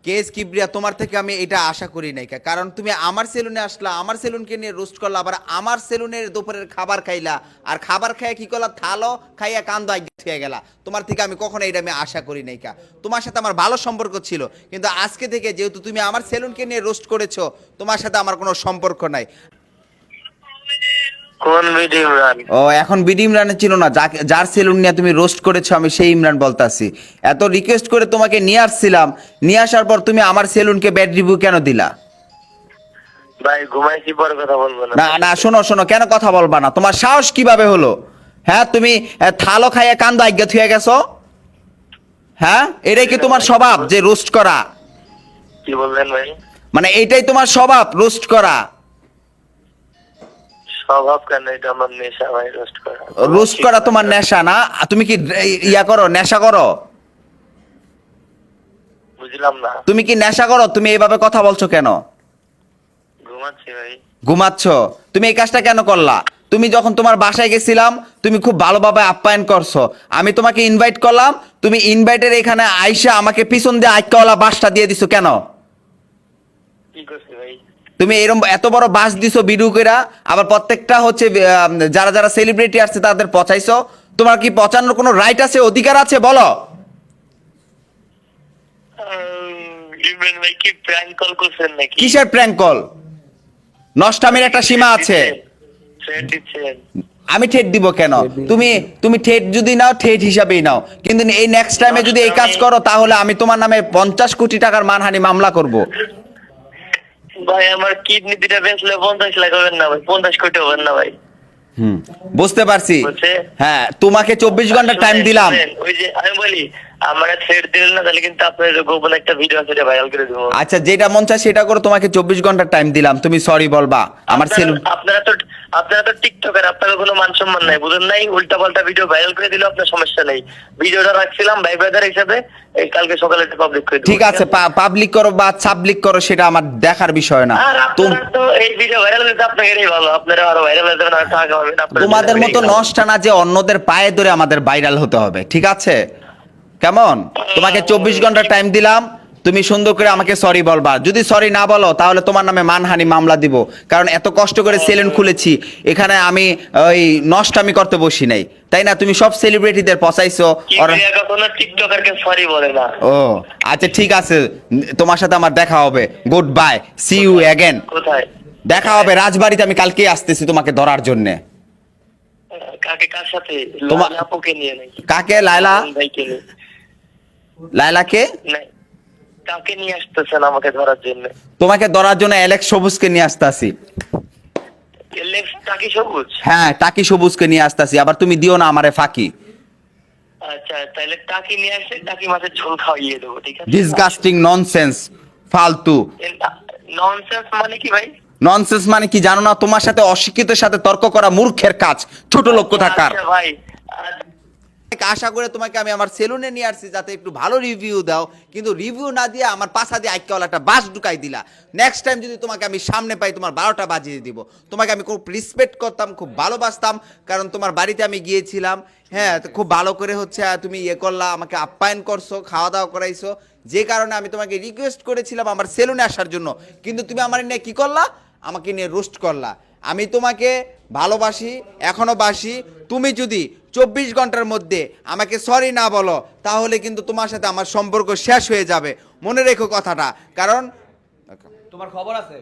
Case Kibria, তোমার থেকে আমি এটা আশা করি নাই, কারণ তুমি আমার সেলুনে আসলা, আমার সেলুনকে নিয়ে রোস্ট করলা, আবার আমার সেলুনের দুপুরের খাবার খাইলা, আর খাবার খাইয়া কি করলা, থালো খাইয়া কান্দ হয়ে গেলা। তোমার থেকে আমি কখনো এটা আমি আশা করি নাই। তোমার সাথে আমার ভালো সম্পর্ক ছিল, কিন্তু আজকে থেকে যেহেতু তুমি আমার সেলুনকে নিয়ে রোস্ট করেছো, তোমার সাথে আমার কোনো সম্পর্ক নাই। কোন বিডি ইমরান? ও, এখন বিডি ইমরানের ছিল না, যার সেলুন নিয়ে তুমি রোস্ট করেছো, আমি সেই ইমরান বলতাছি। এত রিকোয়েস্ট করে তোমাকে নিয়ে আসছিলাম, নিয়ে আসার পর তুমি আমার সেলুনকে ব্যাড রিভিউ কেন দিলা? ভাই ঘুমাইছি, পরে কথা বলবো না। না না, শোনো শোনো, কেন কথা বলবা না? তোমার সাহস কিভাবে হলো? হ্যাঁ, তুমি থালো খাইয়া কান্দা আজ্ঞা থুয়ে গেছো। হ্যাঁ, এটাই কি তোমার স্বভাব, যে রোস্ট করা? কি বললেন ভাই? মানে এইটাই তোমার স্বভাব, রোস্ট করা? স্বভাব কেন? এটা আমার নেশা ভাই, রোস্ট করা। রোস্ট করা তোমার নেশা না? তুমি কি ইয়া করো, নেশা করো? বুঝলাম না। তুমি কি নেশা করো? তুমি এইভাবে কথা বলছো কেন? ঘুমাচ্ছি ভাই। ঘুমাচ্ছ? তুমি এই কাজটা কেন করলা? তুমি যখন তোমার বাসায় গেছিলাম, তুমি খুব ভালোভাবে আপ্যায়ন করছো, আমি তোমাকে ইনভাইট করলাম, তুমি ইনভাইটের এখানে আইসা আমাকে পিছন দিয়ে আইকাওয়ালা বাসটা দিয়ে দিছো কেন? কি করছি ভাই? তুমি এরকম এত বড় বাস দিছো ভিডিও কইরা, আবার প্রত্যেকটা হচ্ছে যারা যারা সেলিব্রিটি আসছে তাদের পচাইছো। তোমার কি পচানোর কোনো রাইট আছে, অধিকার আছে? বলো। ইমরান ভাই কি প্র্যাঙ্ক কল করছেন নাকি? কিসের প্র্যাঙ্ক কল? নষ্টামির একটা সীমা আছে। থ্রেট দিচ্ছেন? আমি ঠেট দিব কেন? তুমি তুমি ঠেট যদি নাও, ঠেট হিসাবেই নাও, কিন্তু এই নেক্সট টাইমে যদি এই কাজ করো, তাহলে আমি তোমার নামে 50 কোটি টাকার মানহানি মামলা করব। ভাই আমার কিডনি দুটা বেচলে 50 লাখ হবেন না ভাই, 50 কোটি হবেন না ভাই। বুঝতে পারছি। বুঝছে? হ্যাঁ, তোমাকে 24 ঘন্টা টাইম শুনেন, দিলাম। শুনেন, ওই যে আমি বলি, আমার থ্রেট দিলেন না, তাহলে কিন্তু আপনার গোপন একটা ভিডিও আছে, এটা ভাইরাল করে দেবো। আচ্ছা, যেটা মন চায় সেটা করো, তোমাকে 24 ঘন্টা টাইম দিলাম, তুমি সরি বলবা। আমার সেলুন আপনারা তো টিকটকার, আপনাদের কোনো মান সম্মান নাই, বুঝেন নাই? উল্টা পাল্টা ভিডিও ভাইরাল করে দিলে আপনার সমস্যা নেই। ভিডিওটা রাখছিলাম ভাই ব্রাদার হিসাবে, এই কালকে সকালে পাবলিক করে দেবো। ঠিক আছে, পাবলিক করো বা সাবলিক করো, সেটা আমার দেখার বিষয় না। আর আপনারা তো এই ভিডিও ভাইরাল হতে আপনাকে এটাই ভালো, আপনারা আরো ভাইরাল হয়ে যাবেন, আর টাকা পাবেন। তোমাদের মতো নষ্টা না যে অন্যদের পায়ে ধরে আমাদের ভাইরাল হতে হবে, ঠিক আছে? কেমন? তোমাকে 24 ঘন্টা টাইম দিলাম, তুমি সুন্দর করে আমাকে সরি বলবা। যদি সরি না বলো, তাহলে তোমার নামে মানহানি মামলা দিব, কারণ এত কষ্ট করে সেলুন খুলেছি, এখানে আমি ওই নষ্টামি করতে বসি নাই, তাই না? তুমি সব সেলিব্রিটিদের পচাইছো। কখনো টিকটকারকে সরি বলে না। ও আচ্ছা, ঠিক আছে, তোমার সাথে আমার দেখা হবে। Goodbye, see you again. কোথায় দেখা হবে রাজবাড়িতে, আমি কালকেই আসতেছি তোমাকে ধরার জন্য। কাকে? কার সাথে? তোমার- লাইলা আপুকে নিয়ে নাকি? কাকে? লায়লা? ভাইকে নিয়ে? লায়লাকে? নাই, কাকে নিয়ে আসতেছেন আমাকে ধরার জন্য? তোমাকে ধরার জন্য অ্যালেক্স সবুজকে নিয়ে আসতেছি। এলেক্স টাকি সবুজ? হ্যাঁ, টাকি সবুজকে নিয়ে আসতেছি, আবার তুমি দিও না আমারে ফাঁকি। আচ্ছা, তাহলে টাকি নিয়ে আসলে টাকি মাছের ঝোল খাওয়িয়ে দেবো, ঠিক আছে? ডিসগাস্টিং, ননসেন্স, ফালতু। ননসেন্স মানে কি ভাই? ননসেন্স মানে কি জানো না? তোমার সাথে অশিক্ষিতের সাথে তর্ক করা মূর্খের কাজ, ছোট লোক কোথাকার। আচ্ছা ভাই, আশা করে তোমাকে আমি আমার সেলুনে নিয়ে আসছি যাতে একটু ভালো রিভিউ দাও, কিন্তু রিভিউ না দিয়ে আমার পাশা দিয়ে আইকাওয়ালা একটা বাস ঢুকাই দিলা। নেক্সট টাইম যদি তোমাকে আমি সামনে পাই, তোমার 12টা বাজিয়ে দিব। তোমাকে আমি খুব রেসপেক্ট করতাম, খুব ভালোবাসতাম, কারণ তোমার বাড়িতে আমি গিয়েছিলাম। হ্যাঁ, তো খুব ভালো করে হচ্ছে তুমি ইয়ে করলা, আমাকে আপ্যায়ন করছো, খাওয়া দাওয়া করাইছো, যে কারণে আমি তোমাকে রিকোয়েস্ট করেছিলাম আমার সেলুনে আসার জন্য, কিন্তু তুমি আমার নিয়ে কি করলা? আমাকে নিয়ে রোস্ট করলা। আমি তোমাকে ভালোবাসি, এখনো বাসি। তুমি যদি 24 ঘন্টার মধ্যে আমাকে সরি না বলো, তাহলে কিন্তু তোমার সাথে আমার সম্পর্ক শেষ হয়ে যাবে। মনে রেখো কথাটা, কারণ তোমার খবর আছে?